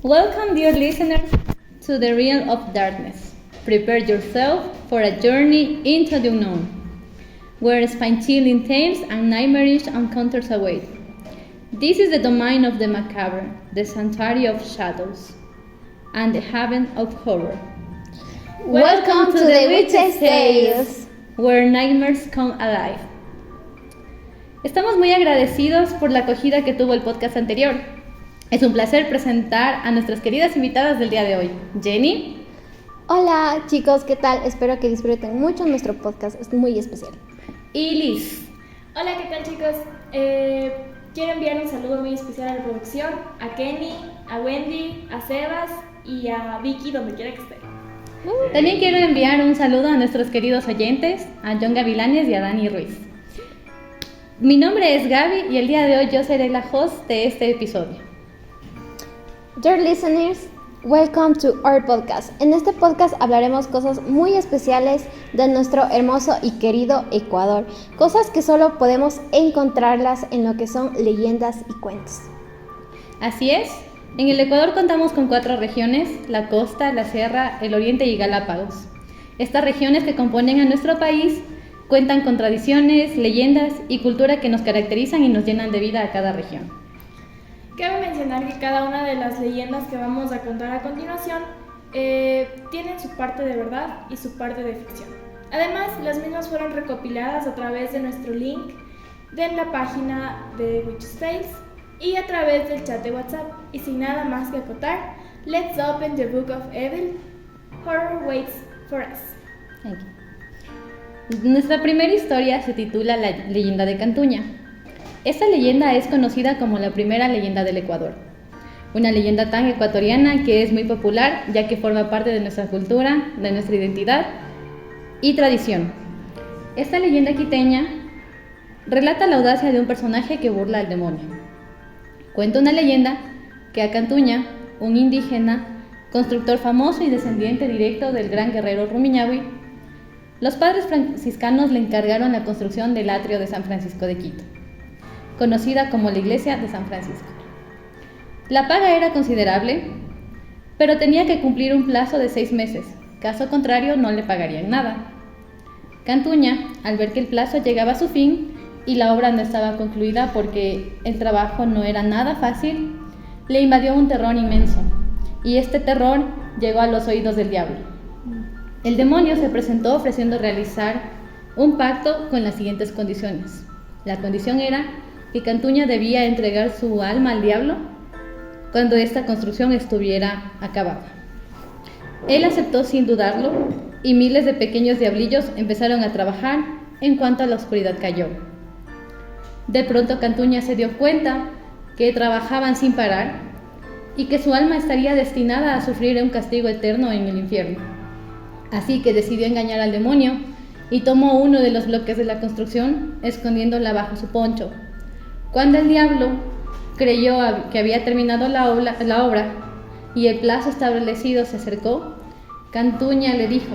Welcome, dear listeners, to the realm of darkness. Prepare yourself for a journey into the unknown, where spine-chilling tales and nightmarish encounters await. This is the domain of the macabre, the sanctuary of shadows, and the haven of horror. Welcome to the Witch's Tales, where nightmares come alive. Estamos muy agradecidos por la acogida que tuvo el podcast anterior. Es un placer presentar a nuestras queridas invitadas del día de hoy. Jenny. Hola chicos, ¿qué tal? Espero que disfruten mucho nuestro podcast, es muy especial. Y Liz. Hola, ¿qué tal chicos? Quiero enviar un saludo muy especial a la producción, a Kenny, a Wendy, a Sebas y a Vicky, donde quiera que esté. También quiero enviar un saludo a nuestros queridos oyentes, a John Gavilanes y a Dani Ruiz. Mi nombre es Gaby y el día de hoy yo seré la host de este episodio. Dear listeners, welcome to our podcast. En este podcast hablaremos cosas muy especiales de nuestro hermoso y querido Ecuador. Cosas que solo podemos encontrarlas en lo que son leyendas y cuentos. Así es. En el Ecuador contamos con 4 regiones: la costa, la sierra, el oriente y Galápagos. Estas regiones que componen a nuestro país cuentan con tradiciones, leyendas y cultura que nos caracterizan y nos llenan de vida a cada región. Cabe mencionar que cada una de las leyendas que vamos a contar a continuación tienen su parte de verdad y su parte de ficción. Además, las mismas fueron recopiladas a través de nuestro link de la página de Witch's Tales y a través del chat de WhatsApp. Y sin nada más que acotar, let's open the book of evil. Horror waits for us. Nuestra primera historia se titula La leyenda de Cantuña. Esta leyenda es conocida como la primera leyenda del Ecuador. Una leyenda tan ecuatoriana que es muy popular ya que forma parte de nuestra cultura, de nuestra identidad y tradición. Esta leyenda quiteña relata la audacia de un personaje que burla al demonio. Cuenta una leyenda que a Cantuña, un indígena, constructor famoso y descendiente directo del gran guerrero Rumiñahui, los padres franciscanos le encargaron la construcción del atrio de San Francisco de Quito, conocida como la iglesia de San Francisco. La paga era considerable, pero tenía que cumplir un plazo de 6 meses, caso contrario no le pagarían nada. Cantuña, al ver que el plazo llegaba a su fin y la obra no estaba concluida porque el trabajo no era nada fácil, le invadió un terror inmenso, y este terror llegó a los oídos del diablo. El demonio se presentó ofreciendo realizar un pacto con las siguientes condiciones. La condición era que Cantuña debía entregar su alma al diablo cuando esta construcción estuviera acabada. Él aceptó sin dudarlo y miles de pequeños diablillos empezaron a trabajar en cuanto la oscuridad cayó. De pronto Cantuña se dio cuenta que trabajaban sin parar y que su alma estaría destinada a sufrir un castigo eterno en el infierno. Así que decidió engañar al demonio y tomó uno de los bloques de la construcción, escondiéndola bajo su poncho. Cuando el diablo creyó que había terminado la obra y el plazo establecido se acercó, Cantuña le dijo: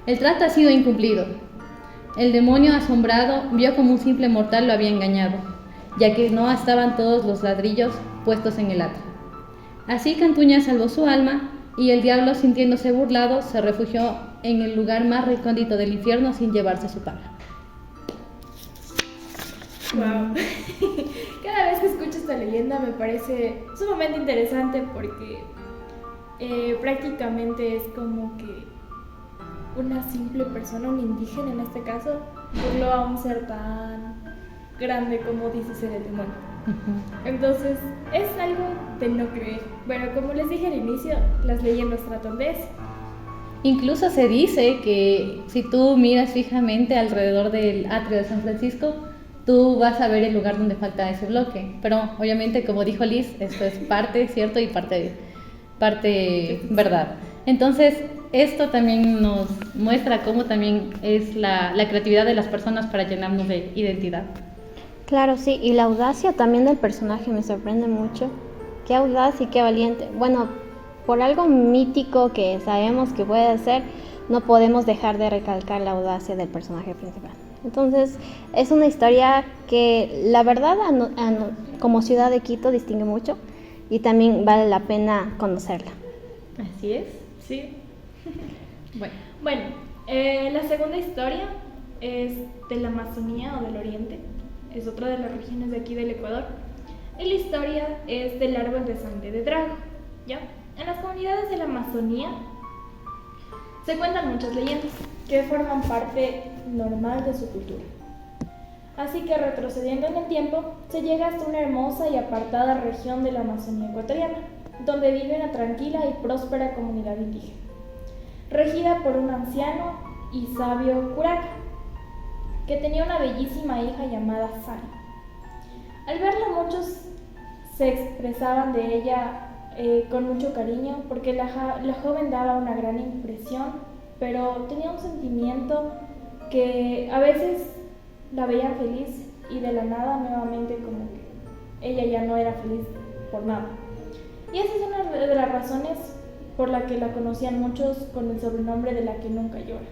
«El trato ha sido incumplido». El demonio, asombrado, vio como un simple mortal lo había engañado, ya que no estaban todos los ladrillos puestos en el atrio. Así Cantuña salvó su alma y el diablo, sintiéndose burlado, se refugió en el lugar más recóndito del infierno sin llevarse su paga. Wow. Cada vez que escucho esta leyenda me parece sumamente interesante porque prácticamente es como que una simple persona, un indígena en este caso, burló a un ser tan grande como dice ser el demonio. Entonces es algo de no creer. Bueno, como les dije al inicio, las leyendas tratan de eso. Incluso se dice que si tú miras fijamente alrededor del atrio de San Francisco, tú vas a ver el lugar donde falta ese bloque. Pero obviamente, como dijo Liz, esto es parte cierto y parte verdad. Entonces, esto también nos muestra cómo también es la creatividad de las personas para llenarnos de identidad. Claro, sí, y la audacia también del personaje me sorprende mucho. Qué audaz y qué valiente. Bueno, por algo mítico que sabemos que puede ser, no podemos dejar de recalcar la audacia del personaje principal. Entonces, es una historia que la verdad como ciudad de Quito distingue mucho y también vale la pena conocerla. Así es. Sí. Bueno, Bueno, la segunda historia es de la Amazonía o del Oriente. Es otra de las regiones de aquí del Ecuador. Y la historia es del árbol de sangre de drago, ¿ya? En las comunidades de la Amazonía se cuentan muchas leyendas que forman parte normal de su cultura. Así que retrocediendo en el tiempo, se llega hasta una hermosa y apartada región de la Amazonía ecuatoriana, donde vive una tranquila y próspera comunidad indígena, regida por un anciano y sabio curaca, que tenía una bellísima hija llamada Sani. Al verla, muchos se expresaban de ella con mucho cariño, porque la joven daba una gran impresión, pero tenía un sentimiento que a veces la veía feliz y de la nada nuevamente como que ella ya no era feliz por nada. Y esa es una de las razones por la que la conocían muchos con el sobrenombre de la que nunca llora.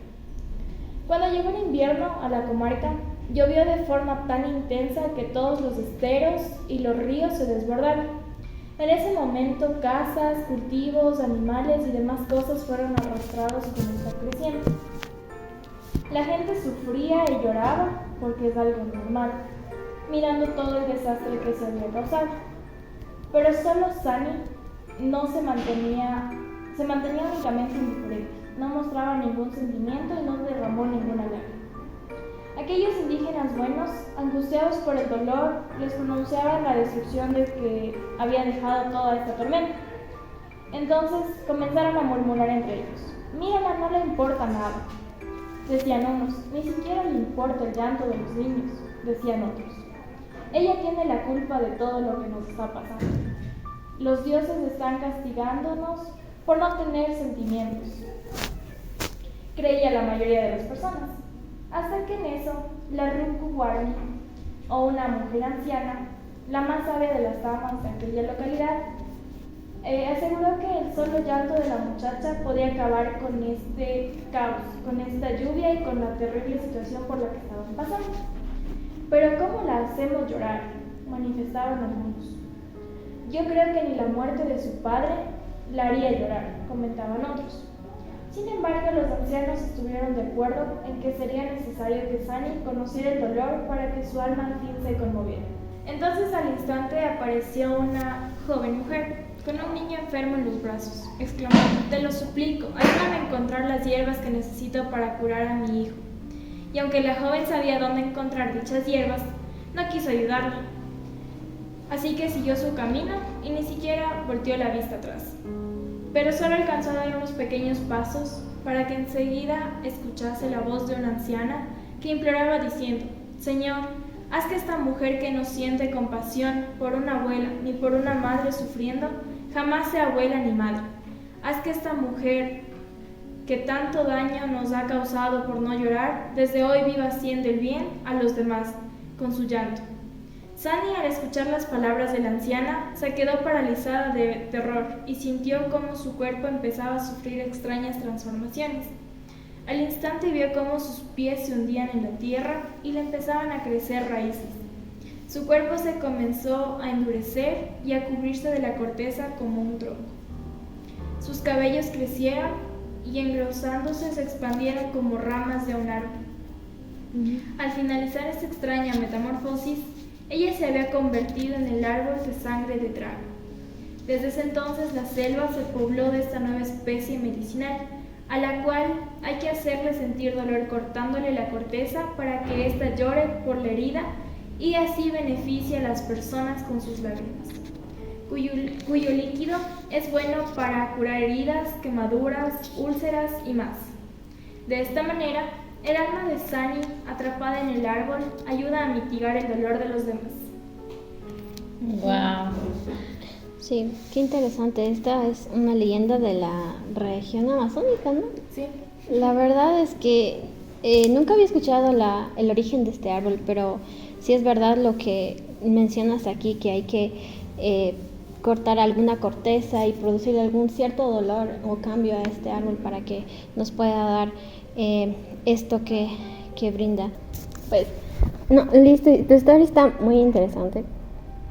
Cuando llegó el invierno a la comarca, llovió de forma tan intensa que todos los esteros y los ríos se desbordaron. En ese momento, casas, cultivos, animales y demás cosas fueron arrastrados con esta creciente. La gente sufría y lloraba, porque es algo normal, mirando todo el desastre que se había causado. Pero solo Sani se mantenía únicamente indiferente, no mostraba ningún sentimiento y no derramó ninguna lágrima. Aquellos indígenas buenos, angustiados por el dolor, les pronunciaban la destrucción de que había dejado toda esta tormenta. Entonces comenzaron a murmurar entre ellos: «Mírala, no le importa nada», decían unos. «Ni siquiera le importa el llanto de los niños», decían otros. «Ella tiene la culpa de todo lo que nos está pasando. Los dioses están castigándonos por no tener sentimientos», creía la mayoría de las personas. Hasta que en eso, la Runku Warmi, o una mujer anciana, la más sabia de las damas de aquella localidad, aseguró que el solo llanto de la muchacha podía acabar con este caos, con esta lluvia y con la terrible situación por la que estaban pasando. «Pero ¿cómo la hacemos llorar?», manifestaron algunos. «Yo creo que ni la muerte de su padre la haría llorar», comentaban otros. Sin embargo, los ancianos estuvieron de acuerdo en que sería necesario que Sani conociera el dolor para que su alma al fin se conmoviera. Entonces, al instante apareció una joven mujer con un niño enfermo en los brazos, exclamando: «Te lo suplico, ayúdame a encontrar las hierbas que necesito para curar a mi hijo». Y aunque la joven sabía dónde encontrar dichas hierbas, no quiso ayudarla. Así que siguió su camino y ni siquiera volteó la vista atrás. Pero solo alcanzó a dar unos pequeños pasos para que enseguida escuchase la voz de una anciana que imploraba diciendo: «Señor, haz que esta mujer que no siente compasión por una abuela ni por una madre sufriendo, jamás sea abuela ni madre. Haz que esta mujer que tanto daño nos ha causado por no llorar, desde hoy viva haciendo el bien a los demás con su llanto». Sani, al escuchar las palabras de la anciana, se quedó paralizada de terror y sintió cómo su cuerpo empezaba a sufrir extrañas transformaciones. Al instante vio cómo sus pies se hundían en la tierra y le empezaban a crecer raíces. Su cuerpo se comenzó a endurecer y a cubrirse de la corteza como un tronco. Sus cabellos crecieron y, engrosándose, se expandieron como ramas de un árbol. Al finalizar esta extraña metamorfosis, ella se había convertido en el árbol de sangre de drago. Desde ese entonces la selva se pobló de esta nueva especie medicinal, a la cual hay que hacerle sentir dolor cortándole la corteza para que ésta llore por la herida y así beneficie a las personas con sus lágrimas, cuyo líquido es bueno para curar heridas, quemaduras, úlceras y más. De esta manera, el alma de Sani, atrapada en el árbol, ayuda a mitigar el dolor de los demás. Wow. Sí, qué interesante. Esta es una leyenda de la región amazónica, ¿no? Sí. La verdad es que nunca había escuchado el origen de este árbol, pero sí es verdad lo que mencionas aquí, que hay que cortar alguna corteza y producir algún cierto dolor o cambio a este árbol para que nos pueda dar esto que brinda. Pues, no, listo, tu historia está muy interesante.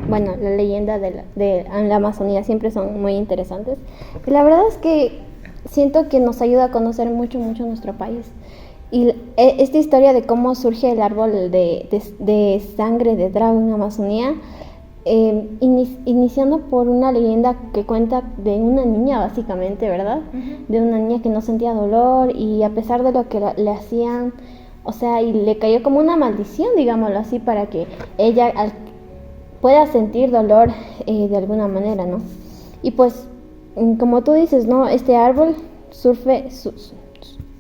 bueno, la leyenda de la Amazonía siempre son muy interesantes. Y la verdad es que siento que nos ayuda a conocer mucho, mucho nuestro país. Y esta historia de cómo surge el árbol de sangre de Drago en Amazonía, iniciando por una leyenda que cuenta de una niña básicamente, ¿verdad? De una niña que no sentía dolor y a pesar de lo que le hacían, o sea, y le cayó como una maldición, digámoslo así, para que ella pueda sentir dolor de alguna manera, ¿no? Y pues, como tú dices, ¿no? Este árbol surfe,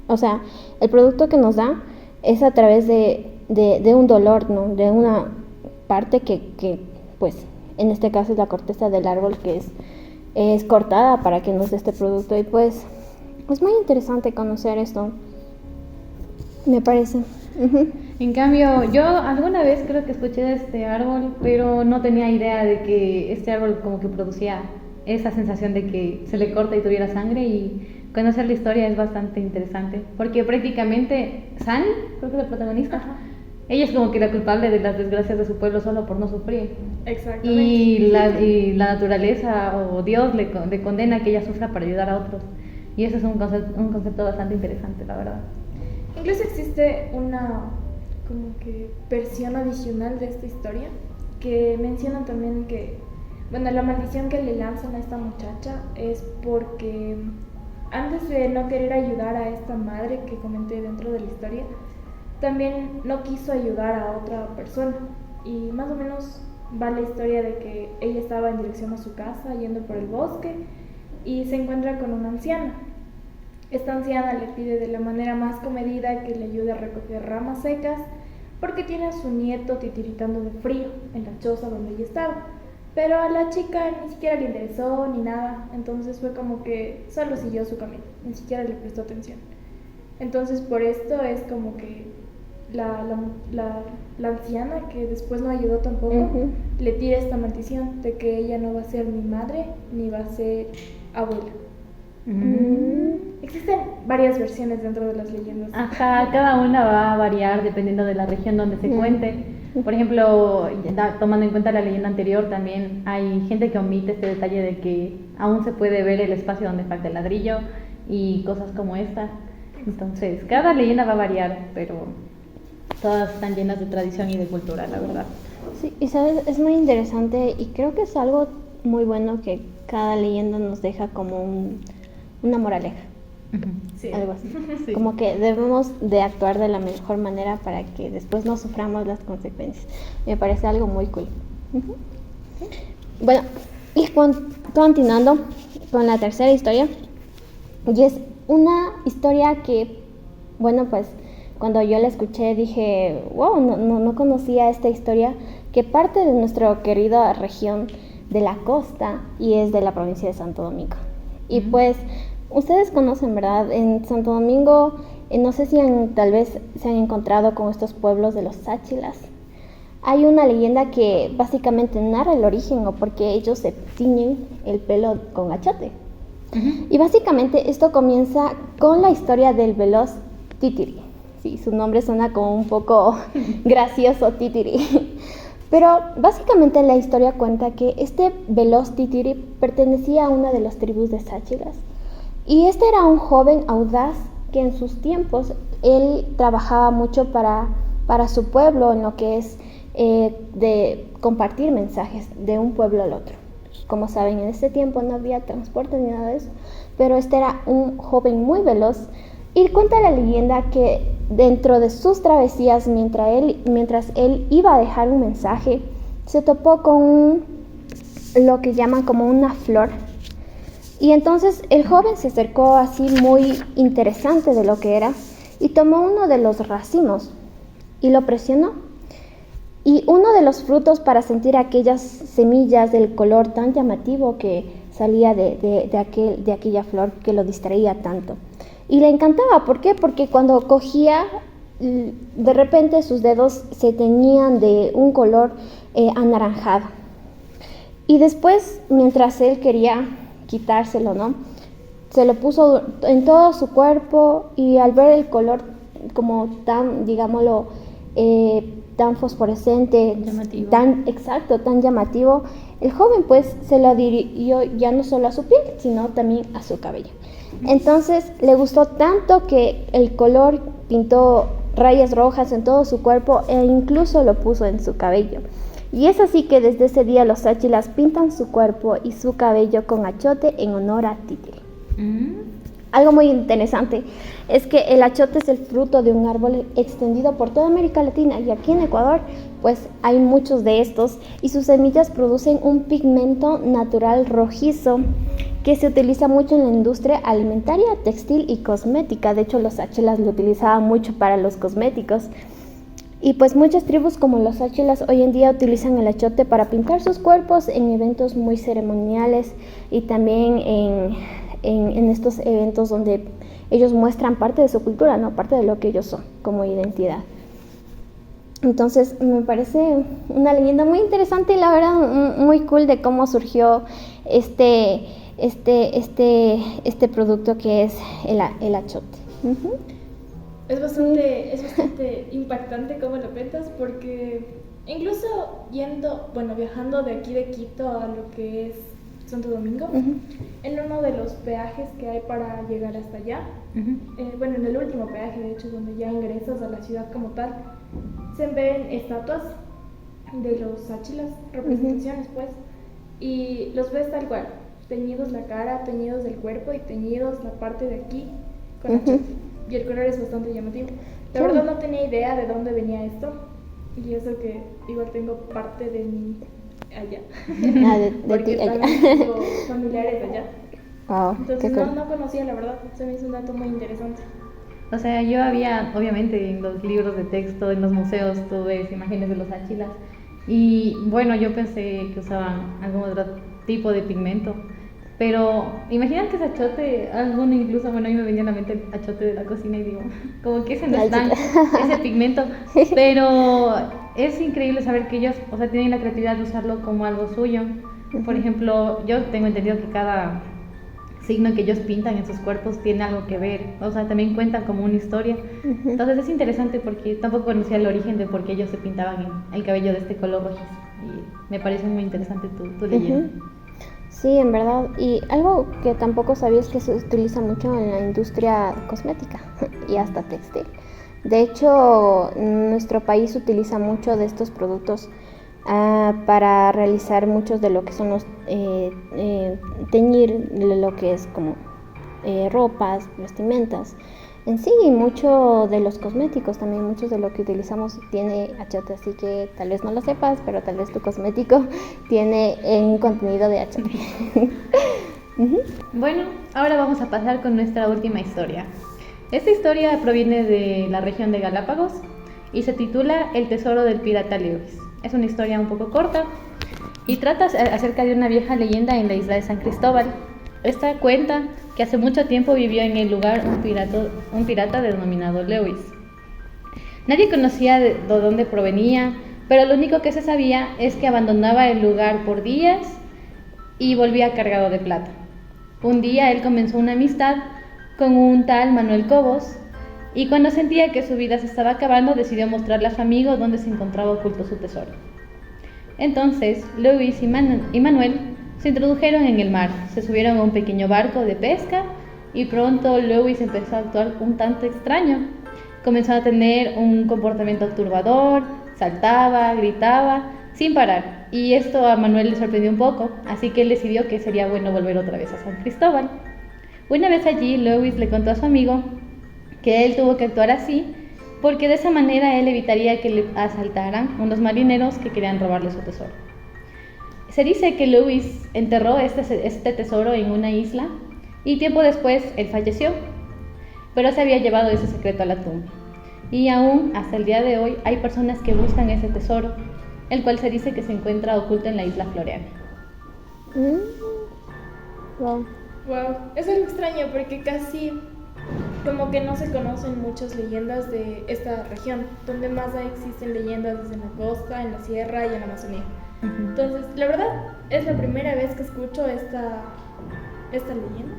o sea, el producto que nos da es a través de un dolor, ¿no? De una parte que, pues, en este caso es la corteza del árbol que es cortada para que nos dé este producto. Y pues, es muy interesante conocer esto, me parece. En cambio, yo alguna vez creo que escuché de este árbol, pero no tenía idea de que este árbol como que producía esa sensación de que se le corta y tuviera sangre, y conocer la historia es bastante interesante, porque prácticamente San, creo que es la protagonista, ella es como que la culpable de las desgracias de su pueblo solo por no sufrir. Exactamente. Y la naturaleza o Dios le condena a que ella sufra para ayudar a otros. Y eso es un concepto bastante interesante, la verdad. Incluso existe una como que versión adicional de esta historia que mencionan también que, bueno, la maldición que le lanzan a esta muchacha es porque antes de no querer ayudar a esta madre que comenté dentro de la historia, también no quiso ayudar a otra persona. Y más o menos va la historia de que ella estaba en dirección a su casa, yendo por el bosque, y se encuentra con una anciana. Esta anciana le pide de la manera más comedida que le ayude a recoger ramas secas porque tiene a su nieto titiritando de frío en la choza donde ella estaba. Pero a la chica ni siquiera le interesó ni nada, entonces fue como que solo siguió su camino, ni siquiera le prestó atención. Entonces por esto es como que la anciana, que después no ayudó tampoco, le tira esta maldición de que ella no va a ser ni madre ni va a ser abuela. Existen varias versiones dentro de las leyendas. Ajá, cada una va a variar dependiendo de la región donde se cuente. Por ejemplo, tomando en cuenta la leyenda anterior, también hay gente que omite este detalle de que aún se puede ver el espacio donde falta el ladrillo y cosas como esta. Entonces, cada leyenda va a variar, pero todas están llenas de tradición y de cultura, la verdad. Sí, y sabes, es muy interesante y creo que es algo muy bueno que cada leyenda nos deja como una moraleja. Sí. Algo así. Sí. Como que debemos de actuar de la mejor manera para que después no suframos las consecuencias. Me parece algo muy cool. Bueno, y continuando con la tercera historia, y es una historia que, bueno, pues cuando yo la escuché dije, wow, no conocía esta historia, que parte de nuestra querida región de la costa y es de la provincia de Santo Domingo. Y pues ustedes conocen, ¿verdad? En Santo Domingo, no sé si tal vez se han encontrado con estos pueblos de los Sáchilas. Hay una leyenda que básicamente narra el origen o porque ellos se tiñen el pelo con achiote. Y básicamente esto comienza con la historia del veloz Titiri. Sí, su nombre suena como un poco gracioso, Titiri. Pero básicamente la historia cuenta que este veloz Titiri pertenecía a una de las tribus de Sáchilas. Y este era un joven audaz que en sus tiempos él trabajaba mucho para su pueblo en lo que es de compartir mensajes de un pueblo al otro. Como saben, en ese tiempo no había transporte ni nada de eso, pero este era un joven muy veloz. Y cuenta la leyenda que dentro de sus travesías, mientras él iba a dejar un mensaje, se topó con lo que llaman como una flor. Y entonces el joven se acercó así muy interesante de lo que era y tomó uno de los racimos y lo presionó. Y uno de los frutos, para sentir aquellas semillas del color tan llamativo que salía de aquella flor que lo distraía tanto. Y le encantaba, ¿por qué? Porque cuando cogía, de repente sus dedos se teñían de un color anaranjado. Y después, mientras él quería quitárselo, ¿no? Se lo puso en todo su cuerpo y al ver el color como tan, digámoslo, tan fosforescente, Llamativo. tan llamativo, el joven pues se lo adhirió ya no solo a su piel, sino también a su cabello. Entonces le gustó tanto que el color pintó rayas rojas en todo su cuerpo e incluso lo puso en su cabello. Y es así que desde ese día los Sáchilas pintan su cuerpo y su cabello con achote en honor a Títere. Algo muy interesante es que el achote es el fruto de un árbol extendido por toda América Latina, y aquí en Ecuador pues hay muchos de estos, y sus semillas producen un pigmento natural rojizo que se utiliza mucho en la industria alimentaria, textil y cosmética. De hecho, los Sáchilas lo utilizaban mucho para los cosméticos. Y pues muchas tribus como los Sáchilas hoy en día utilizan el achote para pintar sus cuerpos en eventos muy ceremoniales, y también en estos eventos donde ellos muestran parte de su cultura, ¿no? Parte de lo que ellos son como identidad. Entonces me parece una leyenda muy interesante, y la verdad muy cool de cómo surgió este producto que es el achote. Es bastante impactante cómo lo cuentas, porque incluso viajando de aquí de Quito a lo que es Santo Domingo, en uno de los peajes que hay para llegar hasta allá, en el último peaje, de hecho, donde ya ingresas a la ciudad como tal, se ven estatuas de los Sáchilas, representaciones pues, y los ves tal cual, teñidos la cara, teñidos el cuerpo y teñidos la parte de aquí con achote. Y el color es bastante llamativo. La verdad no tenía idea de dónde venía esto, y eso que igual tengo parte de mí allá. De porque ti allá. también tengo familiares allá. Wow, Entonces qué cool. no conocía, la verdad, se me hizo un dato muy interesante. O sea, yo había, obviamente, en los libros de texto, en los museos, tú ves imágenes de los Sáchilas. Y bueno, yo pensé que usaban algún otro tipo de pigmento. Pero imagínate ese achote, alguno incluso, bueno, a mí me venía a la mente el achote de la cocina y digo, como que ese no es tan, ese pigmento. Pero es increíble saber que ellos, o sea, tienen la creatividad de usarlo como algo suyo. Por ejemplo, yo tengo entendido que cada signo que ellos pintan en sus cuerpos tiene algo que ver, o sea, también cuentan como una historia. Entonces es interesante porque tampoco conocía el origen de por qué ellos se pintaban el cabello de este color rojizo. Y me parece muy interesante tu leyenda. Sí, en verdad. Y algo que tampoco sabía es que se utiliza mucho en la industria cosmética y hasta textil. De hecho, nuestro país utiliza mucho de estos productos para realizar muchos de lo que son los teñir lo que es como ropas, vestimentas en sí, y mucho de los cosméticos también, muchos de lo que utilizamos tiene achote, así que tal vez no lo sepas, pero tal vez tu cosmético tiene un contenido de achote. Bueno, ahora vamos a pasar con nuestra última historia. Esta historia proviene de la región de Galápagos y se titula El tesoro del pirata Lewis. Es una historia un poco corta y trata acerca de una vieja leyenda en la isla de San Cristóbal. Esta cuenta que hace mucho tiempo vivió en el lugar un pirata denominado Lewis. Nadie conocía de dónde provenía, pero lo único que se sabía es que abandonaba el lugar por días y volvía cargado de plata. Un día él comenzó una amistad con un tal Manuel Cobos, y cuando sentía que su vida se estaba acabando, decidió mostrarle a su amigo dónde se encontraba oculto su tesoro. Entonces, Lewis y Manuel se introdujeron en el mar, se subieron a un pequeño barco de pesca, y pronto Lewis empezó a actuar un tanto extraño. Comenzó a tener un comportamiento turbador, saltaba, gritaba, sin parar, y esto a Manuel le sorprendió un poco, así que él decidió que sería bueno volver otra vez a San Cristóbal. Una vez allí, Lewis le contó a su amigo que él tuvo que actuar así, porque de esa manera él evitaría que le asaltaran unos marineros que querían robarle su tesoro. Se dice que Lewis enterró este tesoro en una isla, y tiempo después él falleció, pero se había llevado ese secreto a la tumba. Y aún hasta el día de hoy hay personas que buscan ese tesoro, el cual se dice que se encuentra oculto en la isla Floreana. Wow. Wow, es algo extraño porque casi como que no se conocen muchas leyendas de esta región. Donde más existen leyendas es en la costa, en la sierra y en la Amazonía. Entonces, la verdad, es la primera vez que escucho esta leyenda,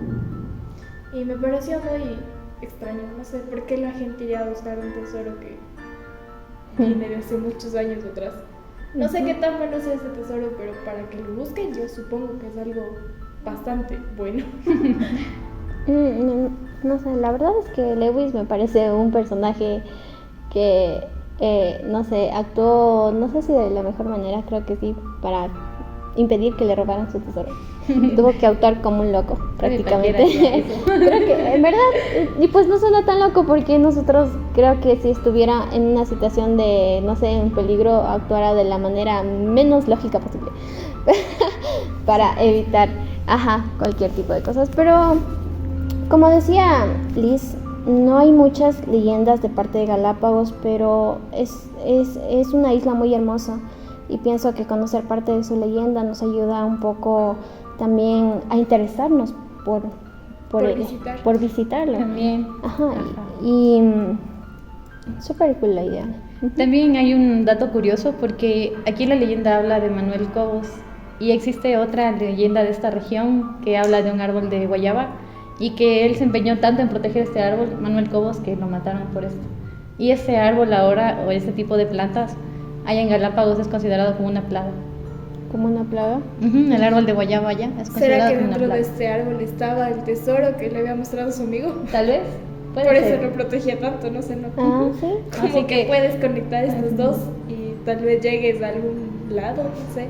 y me pareció muy extraño. No sé por qué la gente iría a buscar un tesoro que viene de hace muchos años atrás. No sé qué tan bueno sea ese tesoro, pero para que lo busquen yo supongo que es algo bastante bueno. No sé, la verdad es que Lewis me parece un personaje que, no sé, actuó, no sé si de la mejor manera, creo que sí, para impedir que le robaran su tesoro. Tuvo que actuar como un loco, prácticamente. Creo que, en verdad, y pues no suena tan loco porque nosotros creo que si estuviera en una situación de, no sé, en peligro, actuara de la manera menos lógica posible para evitar, cualquier tipo de cosas. Pero, como decía Liz, no hay muchas leyendas de parte de Galápagos, pero es una isla muy hermosa. Y pienso que conocer parte de su leyenda nos ayuda un poco también a interesarnos por visitarlo. También. Y súper cool la idea. También hay un dato curioso porque aquí la leyenda habla de Manuel Cobos y existe otra leyenda de esta región que habla de un árbol de guayaba y que él se empeñó tanto en proteger este árbol, Manuel Cobos, que lo mataron por esto. Y ese árbol ahora, o ese tipo de plantas, allá en Galápagos es considerado como una plaga. ¿Como una plaga? El árbol de guayaba allá es considerado ¿Será que como una dentro de plaga. este árbol estaba el tesoro que le había mostrado su amigo? Tal vez. Puede Por ser. eso lo protegía tanto, no sé, no. Sí. Como Así que que puedes conectar estos dos y tal vez llegues a algún lado, no sé.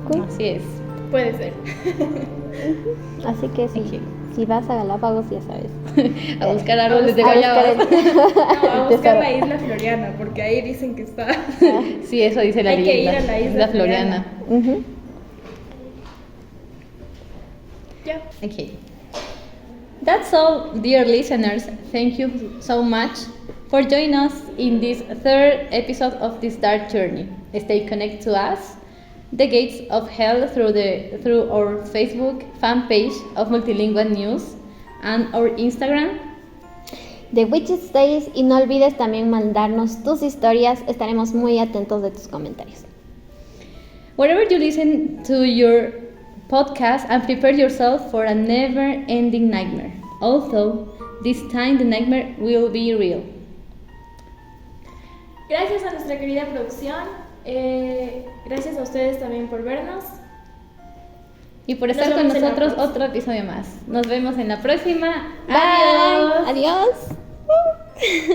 Cool. Así es. Puede ser. Así que si vas a Galápagos, ya sabes. A buscar árboles de A buscar guayaba. No, a buscar tesoro. la isla Floriana, porque ahí dicen que está. Sí, eso dice la Hay que leyenda. ir a la isla Floriana. Ujú. Ya. Okay. That's all, dear listeners. Thank you so much for joining us in this third episode of this dark journey. Stay connected to us, the gates of hell, through our Facebook fan page of Multilingual News and our Instagram. The Witches Days, y no olvides también mandarnos tus historias, estaremos muy atentos de tus comentarios. Wherever you listen to your podcast, and prepare yourself for a never-ending nightmare. Although this time the nightmare will be real. Gracias a nuestra querida producción. Gracias a ustedes también por vernos. Y por Nos estar con vemos en la nosotros próxima. otro episodio más. Nos vemos en la próxima. Bye. Adiós. Adiós.